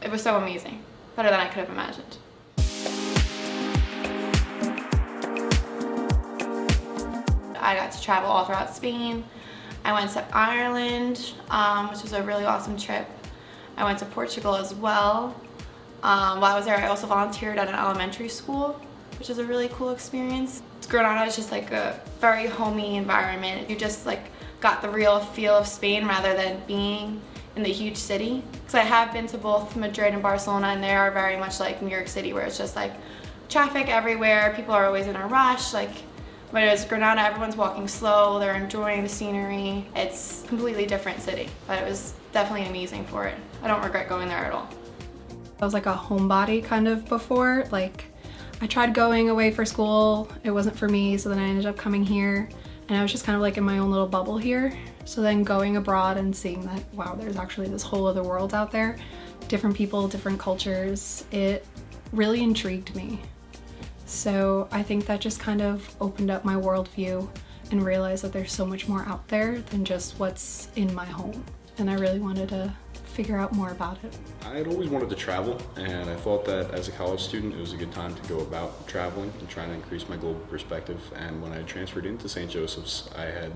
It was so amazing, better than I could have imagined. I got to travel all throughout Spain. I went to Ireland, which was a really awesome trip. I went to Portugal as well. While I was there, I also volunteered at an elementary school, which is a really cool experience. Granada is just like a very homey environment. You just like got the real feel of Spain rather than being in the huge city. Because I have been to both Madrid and Barcelona, and they are very much like New York City, where it's just like traffic everywhere, people are always in a rush. Whereas Granada, everyone's walking slow, they're enjoying the scenery. It's a completely different city, but it was definitely amazing for it. I don't regret going there at all. I was like a homebody kind of before. I tried going away for school, it wasn't for me, so then I ended up coming here, and I was just kind of like in my own little bubble here. So then going abroad and seeing that, wow, there's actually this whole other world out there, different people, different cultures, it really intrigued me. So I think that just kind of opened up my worldview and realized that there's so much more out there than just what's in my home. And I really wanted to figure out more about it. I had always wanted to travel, and I thought that as a college student it was a good time to go about traveling and trying to increase my global perspective. And when I transferred into St. Joseph's, I had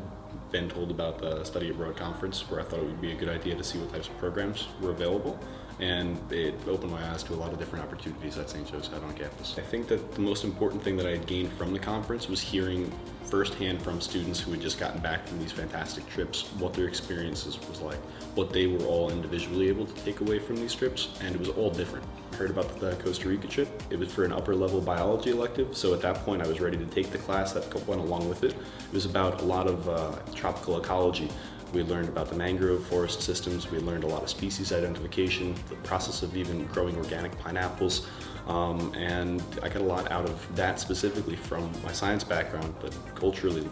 been told about the study abroad conference, where I thought it would be a good idea to see what types of programs were available, and it opened my eyes to a lot of different opportunities that St. Joe's had on campus. I think that the most important thing that I had gained from the conference was hearing firsthand from students who had just gotten back from these fantastic trips what their experiences was like, what they were all individually able to take away from these trips, and it was all different. I heard about the Costa Rica trip. It was for an upper level biology elective, so at that point I was ready to take the class that went along with it. It was about a lot of tropical ecology. We learned about the mangrove forest systems, we learned a lot of species identification, the process of even growing organic pineapples, and I got a lot out of that specifically from my science background, but culturally,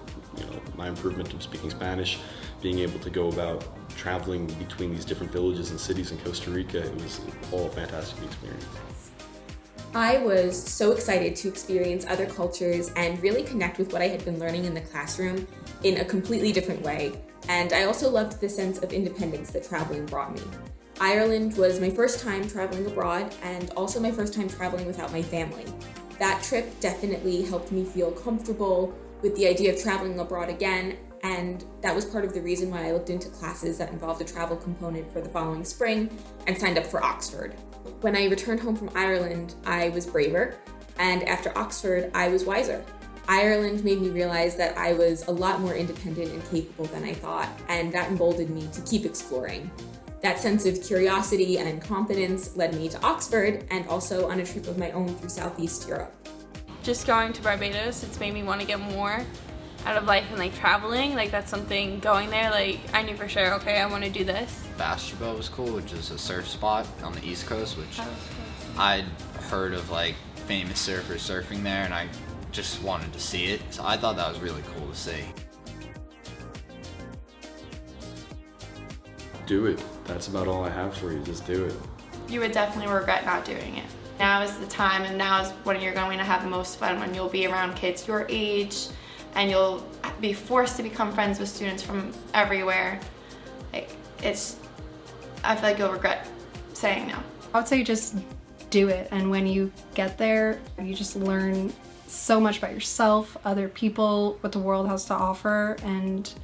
my improvement of speaking Spanish, being able to go about traveling between these different villages and cities in Costa Rica, it was all a fantastic experience. I was so excited to experience other cultures and really connect with what I had been learning in the classroom in a completely different way. And I also loved the sense of independence that traveling brought me. Ireland was my first time traveling abroad and also my first time traveling without my family. That trip definitely helped me feel comfortable with the idea of traveling abroad again, and that was part of the reason why I looked into classes that involved a travel component for the following spring and signed up for Oxford. When I returned home from Ireland, I was braver, and after Oxford, I was wiser. Ireland made me realize that I was a lot more independent and capable than I thought, and that emboldened me to keep exploring. That sense of curiosity and confidence led me to Oxford and also on a trip of my own through Southeast Europe. Just going to Barbados, it's made me want to get more out of life and traveling. That's something going there, I knew for sure, okay, I want to do this. Bastrop was cool, which is a surf spot on the East Coast, which I'd heard of famous surfers surfing there, and I just wanted to see it, so I thought that was really cool to see. Do it. That's about all I have for you. Just do it. You would definitely regret not doing it. Now is the time, and now is when you're going to have the most fun, when you'll be around kids your age and you'll be forced to become friends with students from everywhere. I feel like you'll regret saying no. I would say just do it, and when you get there, you just learn so much about yourself, other people, what the world has to offer, and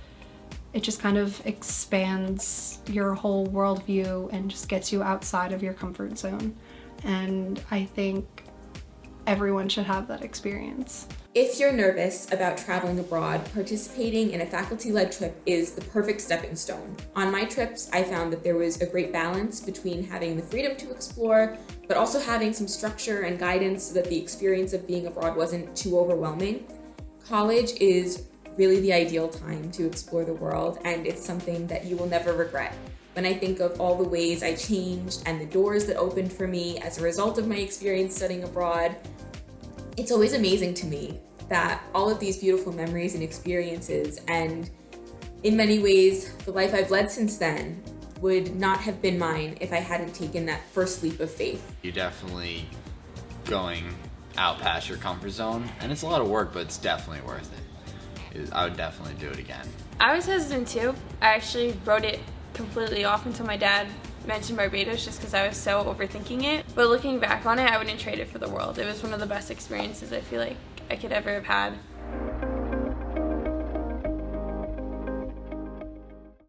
it just kind of expands your whole worldview and just gets you outside of your comfort zone. And I think everyone should have that experience. If you're nervous about traveling abroad, participating in a faculty-led trip is the perfect stepping stone. On my trips, I found that there was a great balance between having the freedom to explore, but also having some structure and guidance so that the experience of being abroad wasn't too overwhelming. College is really the ideal time to explore the world, and it's something that you will never regret. When I think of all the ways I changed and the doors that opened for me as a result of my experience studying abroad, it's always amazing to me that all of these beautiful memories and experiences, and in many ways, the life I've led since then, would not have been mine if I hadn't taken that first leap of faith. You're definitely going out past your comfort zone, and it's a lot of work, but it's definitely worth it. I would definitely do it again. I was hesitant too. I actually wrote it completely off until my dad mention Barbados just because I was so overthinking it. But looking back on it, I wouldn't trade it for the world. It was one of the best experiences I feel like I could ever have had.